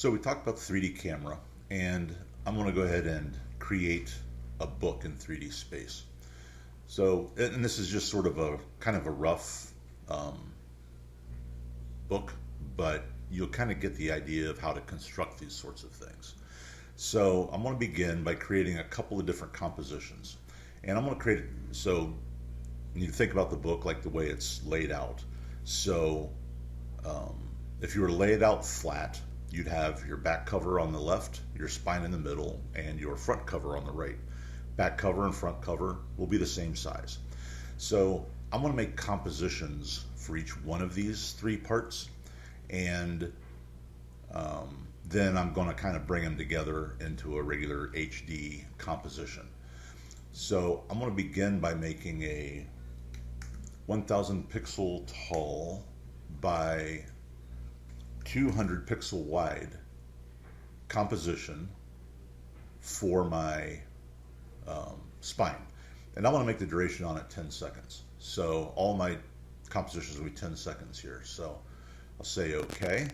So we talked about the 3D camera, and I'm going to go ahead and create a book in 3D space. So, and this is just sort of a kind of a rough book, but you'll kind of get the idea of how to construct these sorts of things. So I'm going to begin by creating a couple of different compositions. And I'm going to create, so you need to think about the book like the way it's laid out. So if you were laid out flat, you'd have your back cover on the left, your spine in the middle, and your front cover on the right. Back cover and front cover will be the same size. So I'm going to make compositions for each one of these three parts, and then I'm going to kind of bring them together into a regular HD composition. So I'm going to begin by making a 1000 pixel tall by 200 pixel wide composition for my spine. And I want to make the duration on it 10 seconds. So all my compositions will be 10 seconds here. So I'll say OK,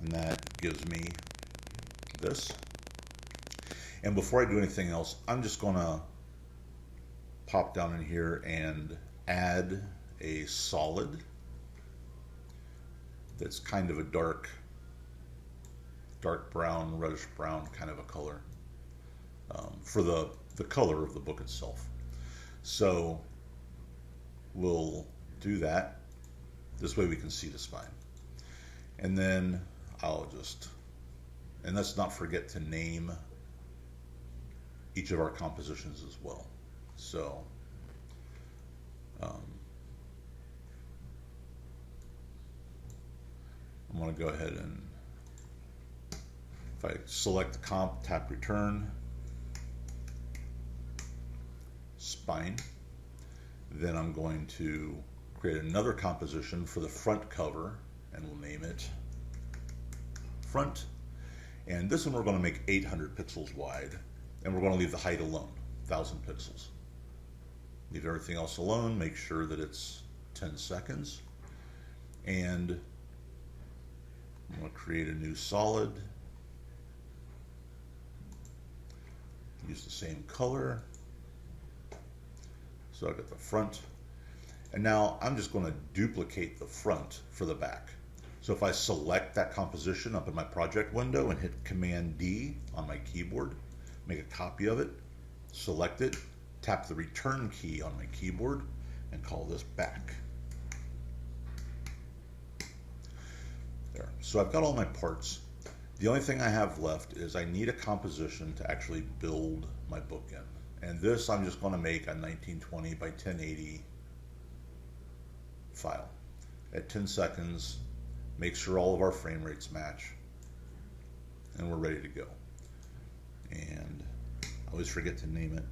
and that gives me this. And before I do anything else, I'm just going to pop down in here and add a solid that's kind of a dark brown, reddish brown kind of a color for the color of the book itself. So we'll do that. This way we can see the spine. And then I'll just, and let's not forget to name each of our compositions as well. So I'm going to go ahead and, if I select the comp, tap return, spine, then I'm going to create another composition for the front cover, and we'll name it front. And this one we're going to make 800 pixels wide, and we're going to leave the height alone, 1000 pixels. Leave everything else alone, make sure that it's 10 seconds, and I'm going to create a new solid, use the same color. So I've got the front, and now I'm just going to duplicate the front for the back. So if I select that composition up in my project window and hit Command D on my keyboard, make a copy of it, select it, tap the return key on my keyboard, and call this back. There. So I've got all my parts. The only thing I have left is I need a composition to actually build my book in. And this I'm just going to make a 1920 by 1080 file at 10 seconds. Make sure all of our frame rates match, and we're ready to go. And I always forget to name it.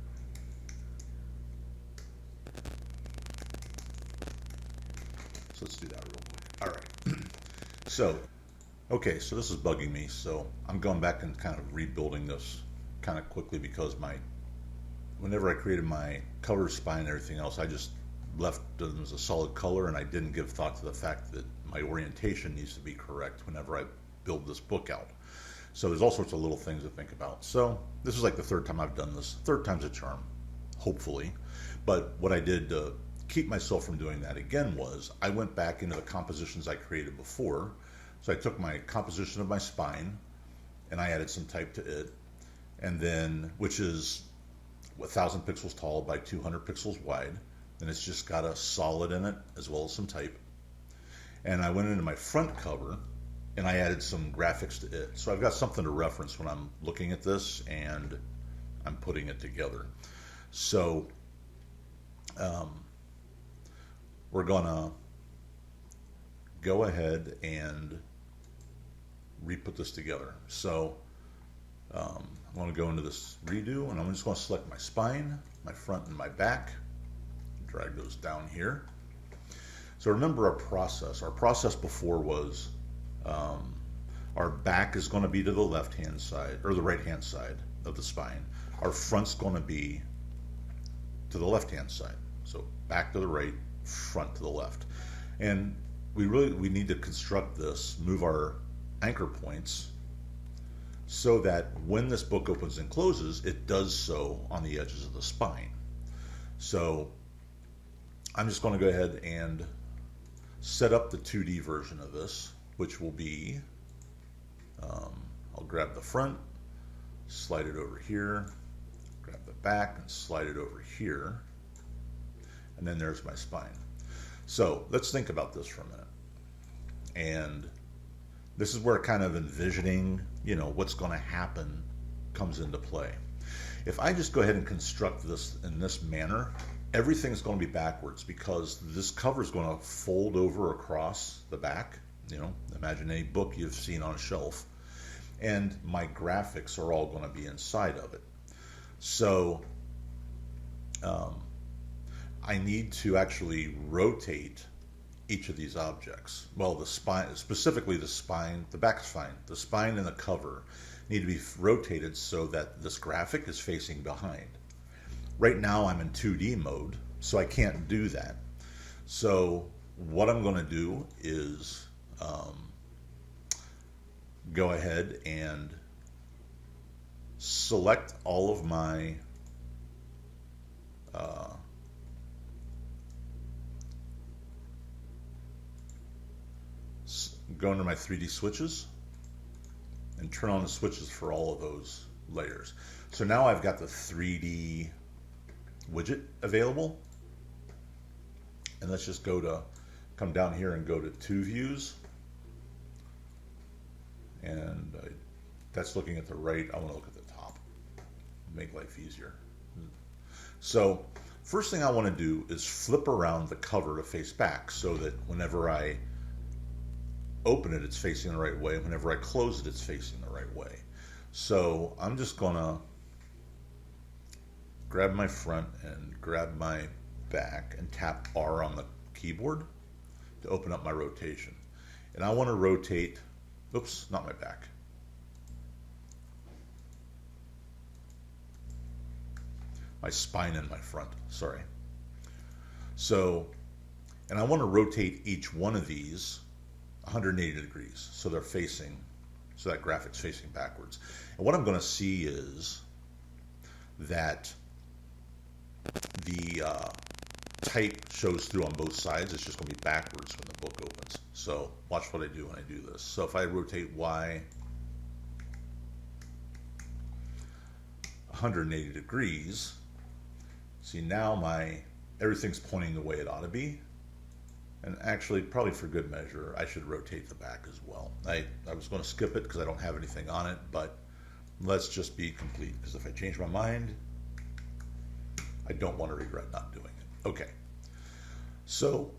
So let's do that real quick. All right. So, okay, so this is bugging me. So I'm going back and kind of rebuilding this kind of quickly because whenever I created my cover, spine, and everything else, I just left them as a solid color, and I didn't give thought to the fact that my orientation needs to be correct whenever I build this book out. So there's all sorts of little things to think about. So this is like the third time I've done this. Third time's a charm, hopefully. But what I did to keep myself from doing that again was I went back into the compositions I created before. So I took my composition of my spine and I added some type to it, and then, which is 1000 pixels tall by 200 pixels wide, and it's just got a solid in it as well as some type. And I went into my front cover and I added some graphics to it. So I've got something to reference when I'm looking at this and I'm putting it together. So we're gonna go ahead and re-put this together. So I'm going to go into this redo, and I'm just going to select my spine, my front, and my back. Drag those down here. So remember our process. Our process before was our back is going to be to the left-hand side, or the right-hand side of the spine. Our front's going to be to the left-hand side. So back to the right, front to the left. And we need to construct this, move our anchor points so that when this book opens and closes, it does so on the edges of the spine. So I'm just going to go ahead and set up the 2D version of this, which will be, I'll grab the front, slide it over here, grab the back and slide it over here, and then there's my spine. So let's think about this for a minute. And this is where kind of envisioning, what's going to happen comes into play. If I just go ahead and construct this in this manner, everything's going to be backwards because this cover is going to fold over across the back. Imagine any book you've seen on a shelf. And my graphics are all going to be inside of it. So I need to actually rotate each of these objects. Well, the spine, specifically the spine, the back spine, the spine and the cover need to be rotated so that this graphic is facing behind. Right now I'm in 2D mode, so I can't do that. So what I'm going to do is go ahead and select all of my go into my 3D switches and turn on the switches for all of those layers. So now I've got the 3D widget available, and let's just come down here and go to 2 views, and that's looking at the right. I want to look at the top, make life easier. So first thing I want to do is flip around the cover to face back so that whenever I open it, it's facing the right way. Whenever I close it, it's facing the right way. So I'm just gonna grab my front and grab my back and tap R on the keyboard to open up my rotation. And I want to rotate, oops, not my back. My spine and my front, sorry. So, and I want to rotate each one of these 180 degrees so they're facing, so that graphic's facing backwards. And what I'm going to see is that the type shows through on both sides. It's just going to be backwards when the book opens. So watch what I do when I do this. So if I rotate Y 180 degrees, see now everything's pointing the way it ought to be. And actually, probably for good measure, I should rotate the back as well. I was going to skip it because I don't have anything on it, but let's just be complete, because if I change my mind, I don't want to regret not doing it. Okay, so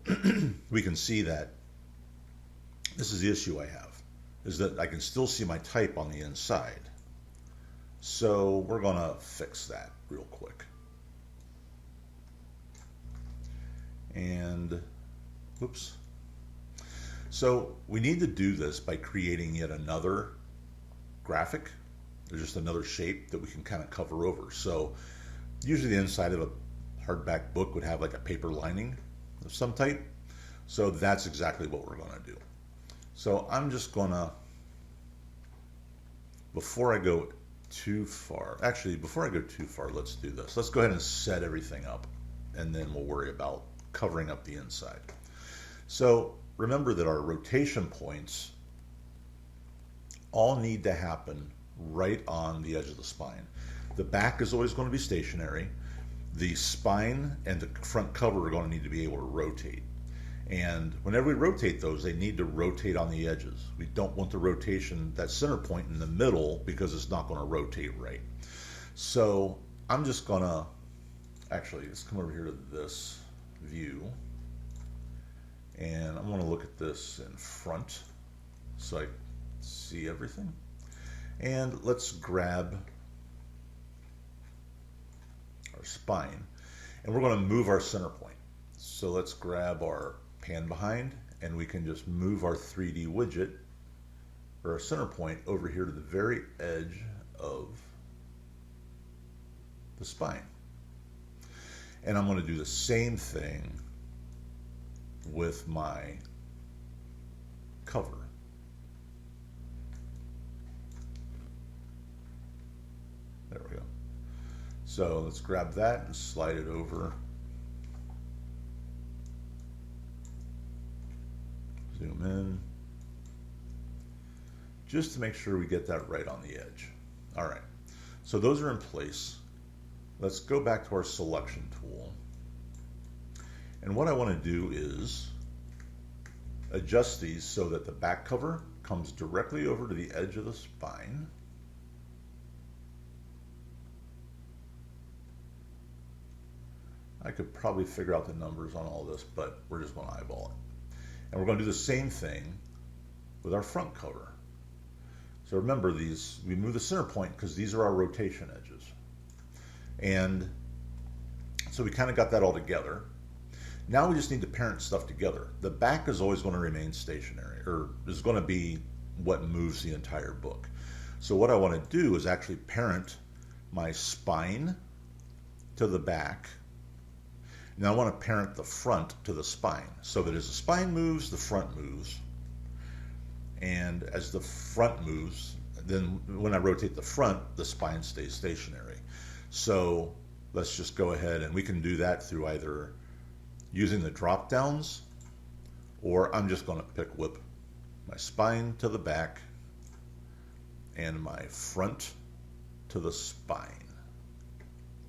we can see that this is the issue I have, is that I can still see my type on the inside. So we're going to fix that real quick. And oops. So we need to do this by creating yet another graphic. There's just another shape that we can kind of cover over. So usually the inside of a hardback book would have like a paper lining of some type. So that's exactly what we're going to do. So I'm just going to, before I go too far, let's do this. Let's go ahead and set everything up, and then we'll worry about covering up the inside. So remember that our rotation points all need to happen right on the edge of the spine. The back is always going to be stationary. The spine and the front cover are going to need to be able to rotate. And whenever we rotate those, they need to rotate on the edges. We don't want the rotation, that center point in the middle, because it's not going to rotate right. So I'm just going to, actually, let's come over here to this view. And I'm going to look at this in front so I see everything. And let's grab our spine, and we're going to move our center point. So let's grab our pan behind, and we can just move our 3D widget, or our center point, over here to the very edge of the spine. And I'm going to do the same thing with my cover. So let's grab that and slide it over. Zoom in. Just to make sure we get that right on the edge. All right, so those are in place. Let's go back to our selection tool. And what I want to do is adjust these so that the back cover comes directly over to the edge of the spine. I could probably figure out the numbers on all this, but we're just going to eyeball it. And we're going to do the same thing with our front cover. So remember these, we move the center point because these are our rotation edges. And so we kind of got that all together. Now we just need to parent stuff together. The back is always going to remain stationary, or is going to be what moves the entire book. So what I want to do is actually parent my spine to the back. Now I want to parent the front to the spine, so that as the spine moves, the front moves. And as the front moves, then when I rotate the front, the spine stays stationary. So let's just go ahead, and we can do that through either using the drop downs, or I'm just going to pick whip my spine to the back and my front to the spine,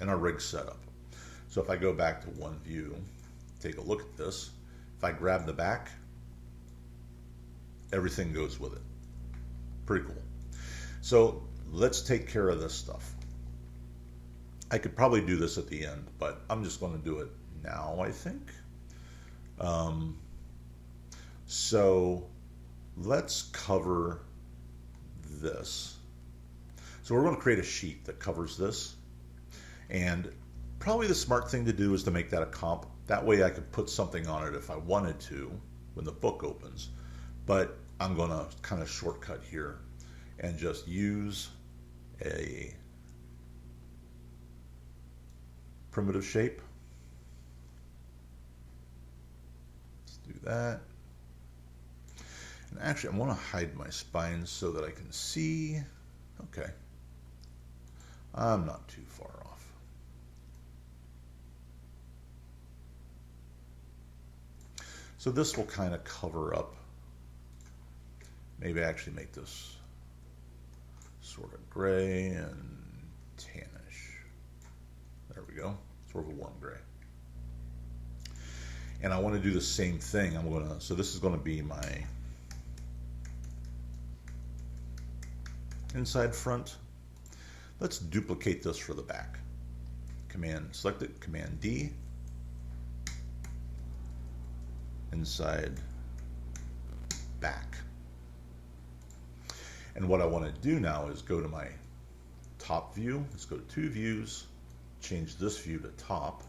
and our rig setup. So if I go back to one view, take a look at this. If I grab the back, everything goes with it. Pretty cool. So let's take care of this stuff. I could probably do this at the end, but I'm just going to do it now, I think. So let's cover this. So we're going to create a sheet that covers this. And probably the smart thing to do is to make that a comp. That way I could put something on it if I wanted to when the book opens. But I'm going to kind of shortcut here and just use a primitive shape. Let's do that. And actually, I want to hide my spine so that I can see. Okay. I'm not too far off. So this will kind of cover up. Maybe actually make this sort of gray and tannish. There we go. Sort of a warm gray. And I want to do the same thing. So this is going to be my inside front. Let's duplicate this for the back. Select it, Command D. Inside back. And what I want to do now is go to my top view. Let's go to two views, change this view to top,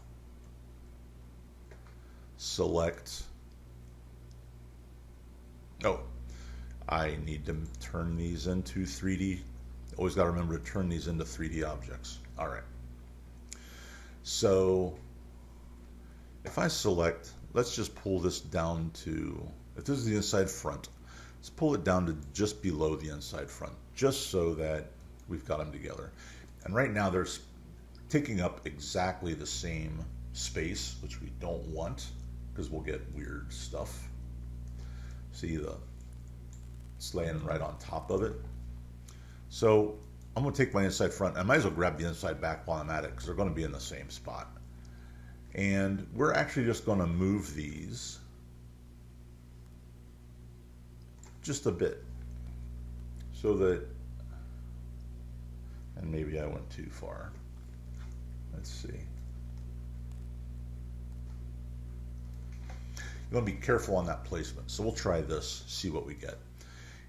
select, I need to turn these into 3D. Always got to remember to turn these into 3D objects. All right. So if I select, let's just pull this down to, if this is the inside front, let's pull it down to just below the inside front, just so that we've got them together. And right now they're taking up exactly the same space, which we don't want because we'll get weird stuff. See, it's laying right on top of it. So I'm going to take my inside front. I might as well grab the inside back while I'm at it because they're going to be in the same spot. And we're actually just going to move these just a bit so that, and maybe I went too far. Let's see. You want to be careful on that placement. So we'll try this, see what we get.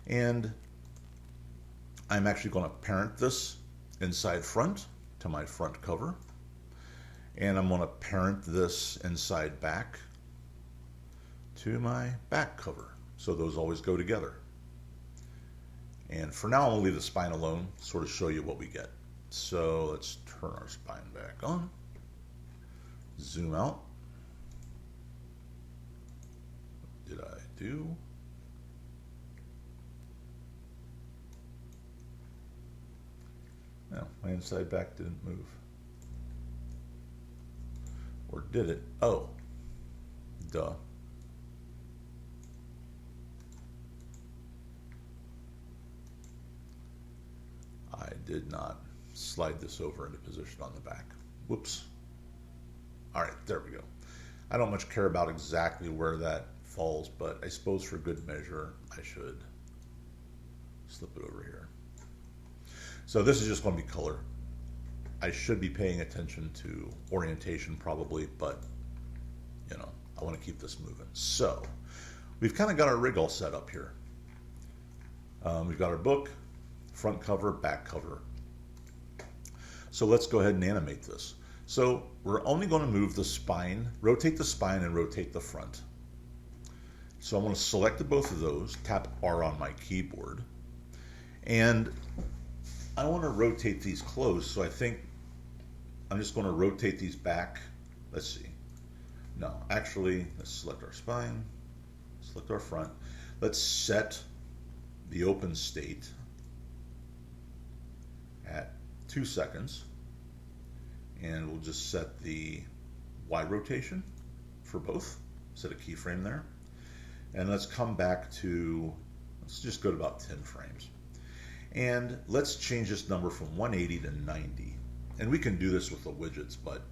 And I'm actually going to parent this inside front to my front cover. And I'm going to parent this inside back to my back cover. So those always go together. And for now, I'm going to leave the spine alone, sort of show you what we get. So let's turn our spine back on. Zoom out. What did I do? No, my inside back didn't move. did it. Oh, duh. I did not slide this over into position on the back. Whoops. All right, there we go. I don't much care about exactly where that falls, but I suppose for good measure, I should slip it over here. So this is just going to be color. I should be paying attention to orientation probably, but you know, I want to keep this moving. So we've kind of got our rig all set up here. We've got our book, front cover, back cover. So let's go ahead and animate this. So we're only going to move the spine, rotate the spine and rotate the front. So I'm going to select both of those, tap R on my keyboard, and I want to rotate these close. So I think I'm just going to rotate these back. Let's see. No, actually, let's select our spine, select our front. Let's set the open state at 2 seconds. And we'll just set the Y rotation for both. Set a keyframe there. And let's come back to, let's just go to about 10 frames. And let's change this number from 180 to 90. And we can do this with the widgets, but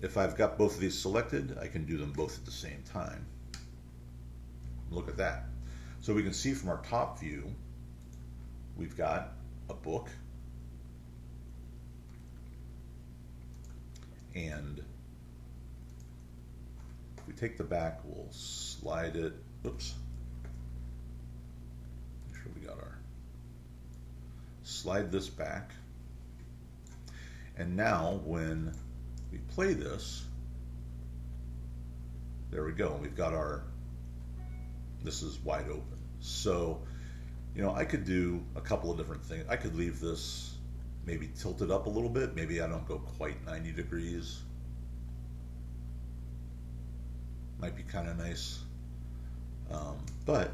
if I've got both of these selected, I can do them both at the same time. Look at that. So we can see from our top view, we've got a book. And if we take the back, we'll slide it. Oops. Make sure we got our, slide this back. And now when we play this, there we go. We've got our, this is wide open. So, you know, I could do a couple of different things. I could leave this maybe tilted up a little bit. Maybe I don't go quite 90 degrees. Might be kind of nice. But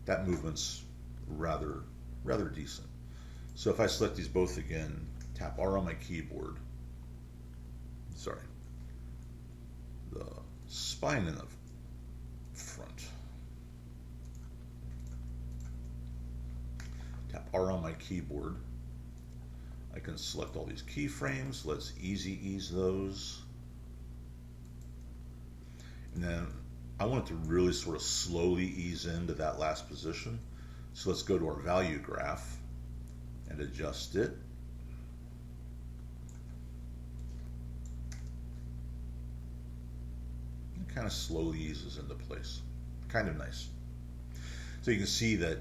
that movement's rather decent. So if I select these both again, tap R on my keyboard, sorry, the spine in the front, tap R on my keyboard, I can select all these keyframes. Let's easy ease those. And then I want it to really sort of slowly ease into that last position. So let's go to our value graph and adjust it. It kind of slowly eases into place. Kind of nice. So you can see that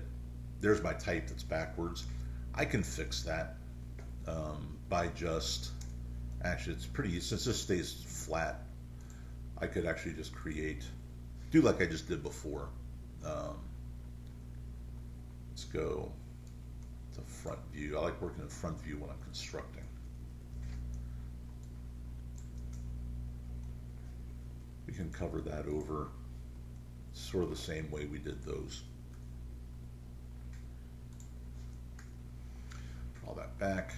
there's my type that's backwards. I can fix that by just, actually it's pretty, since this stays flat, I could actually just create, do like I just did before. Let's go to front view. I like working in front view when I'm constructing. We can cover that over sort of the same way we did those. Draw that back.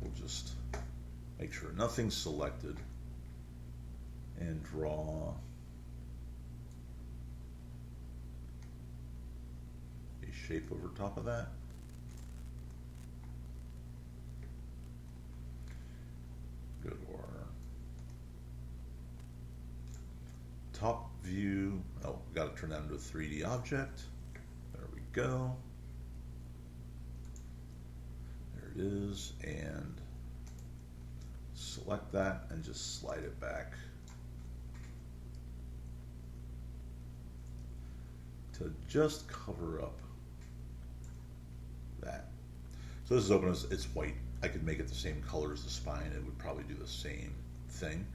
We'll just make sure nothing's selected and draw a shape over top of that. Go to our top view. Oh, we got to turn that into a 3D object. There we go. There it is. And select that and just slide it back to just cover up that. So this is open as it's white. I could make it the same color as the spine. It would probably do the same thing.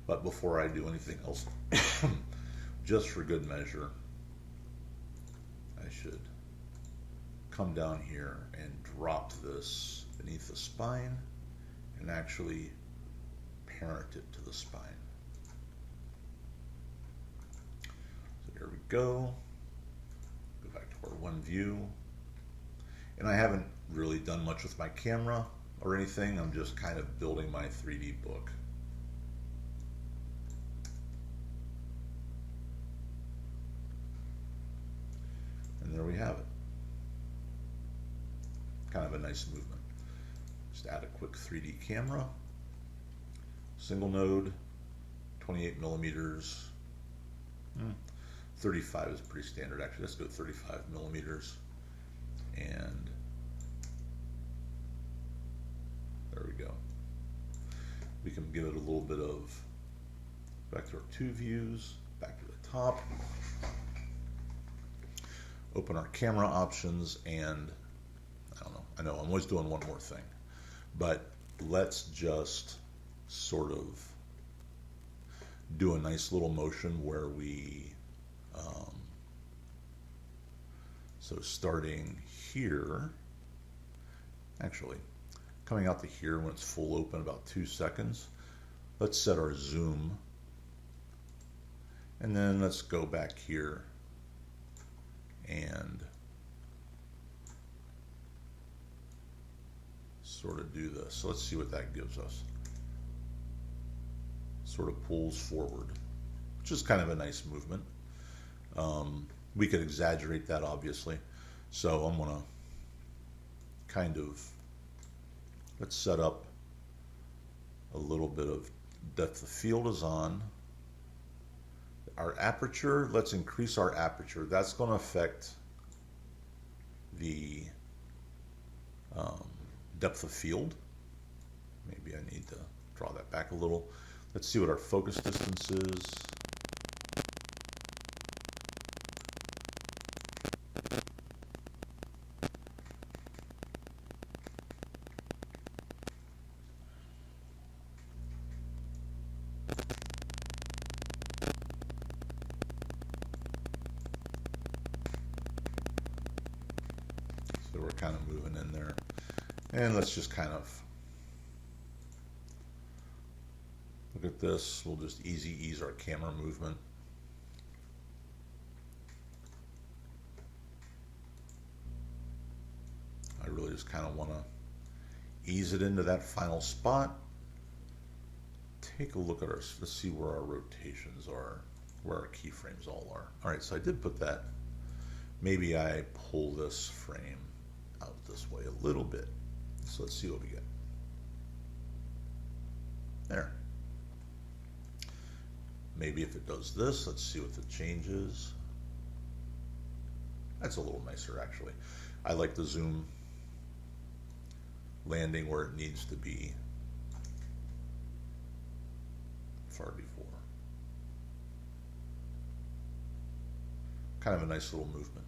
But before I do anything else, just for good measure, I should come down here and drop this beneath the spine and actually parent it to the spine. So here we go. Go back to our one view. And I haven't really done much with my camera or anything. I'm just kind of building my 3D book. nice movement. Just add a quick 3D camera, single node, 28 millimeters. 35 is pretty standard actually. Let's go 35 millimeters. And there we go. We can give it a little bit of, back to our two views, back to the top. Open our camera options, and I know I'm always doing one more thing, but let's just sort of do a nice little motion where we, so starting here, actually coming out to here when it's full open, about 2 seconds. Let's set our zoom, and then let's go back here and sort of do this. So let's see what that gives us. Sort of pulls forward, which is kind of a nice movement. We could exaggerate that obviously. So I'm gonna kind of, let's set up a little bit of depth of field is on. Our aperture, let's increase our aperture. That's going to affect the depth of field. Maybe I need to draw that back a little. Let's see what our focus distance is. So we're kind of moving in there. And let's just kind of look at this. We'll just ease our camera movement. I really just kind of want to ease it into that final spot. Take a look at our, let's see where our rotations are, where our keyframes all are. All right, so I did put that. Maybe I pull this frame out this way a little bit. So let's see what we get. There. Maybe if it does this, let's see what the change is. That's a little nicer actually. I like the zoom landing where it needs to be far before. Kind of a nice little movement.